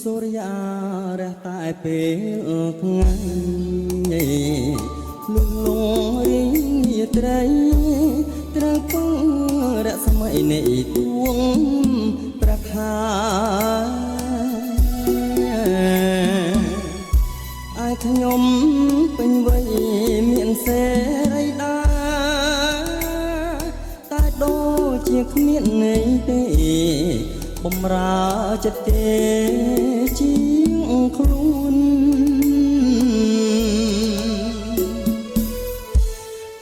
សូរិយារះតែពេលថ្ងៃលុងលងរីត្រីត្រូវពងរស្មីនៃទួងប្រខាឲ្យខ្ញុំពេញវ័យមានសេរីដាតែដូចជាគ្មានន័យទេបំរើចិត្តទេជាងខ្លួន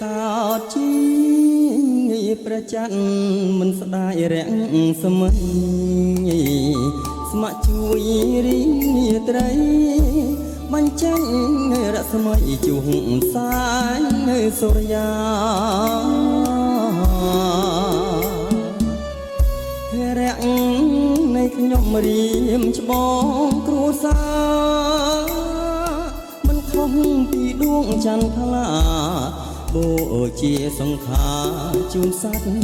កោតជាព្រះច័ន្ទមិនស្ដាយរាំងសម័យស្ម័គ្រជួយរីត្រីបញ្ចេញរស្មីជុំសាយសូរិយារាក់នៃខ្ញុំរៀមច្បងគ្រួសារមិនខុសពីដួងច័ន្ទថ្លាបូជាសង្ខារជូនសត្វ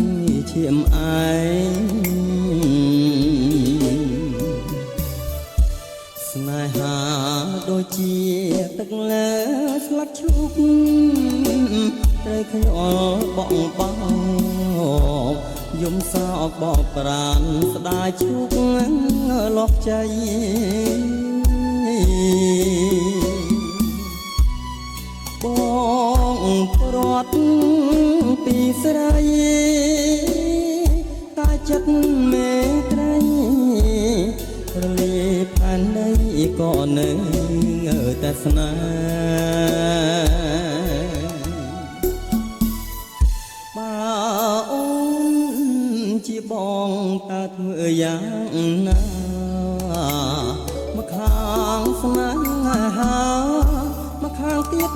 ឈាមឯងស្នេហាដូចជាទឹកលើស្លាត់ឈូកត្រូវខ្យល់បងបងយំសោកបកប្រានស្ដាយឈូកលោះใจបងព្រាត់ពីស្រីតែចិត្តមេត្រីរលាផានដីក៏នៅតែស្នេហ៍បើអូនជាបងតើធ្វើយ៉ាងណាមកខាងស្នេហាមកខាងទៀត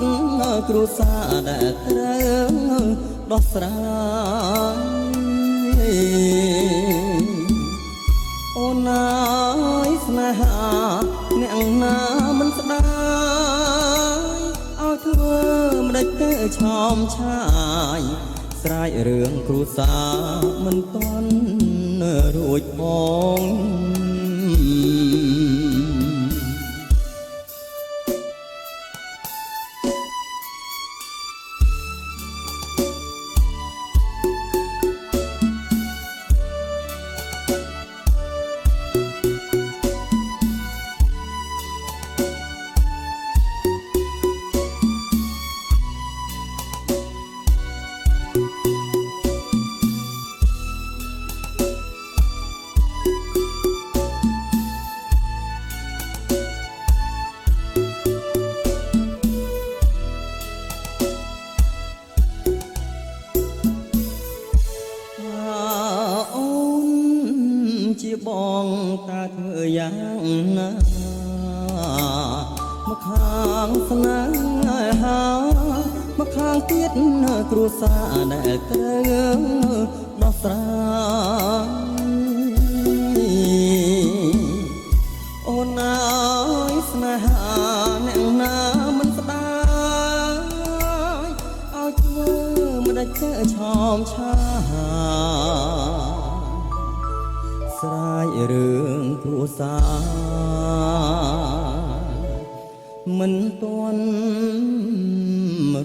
គ្រួសារដែលត្រូវដោះស្រាយអូនអើយស្នេហាអ្នកណាមិនស្ដាយឲ្យធ្វើមិនដេចទៅឆោមឆាយស្រែករឿងគ្រួសារមិនទាន់រួចផងជាបងតើធ្វើយ៉ាងណាមកខាងស្នេហាមកខាងទៀតគ្រួសារដែលត្រូវដោះស្រាយអូនអើយស្នេហាអ្នកណាមិនស្ដាយឲ្យធ្វើមិនដាច់ទៅឆោមឆាស្រែករឿងគ្រួសារមិនទាន់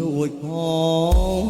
រួចផង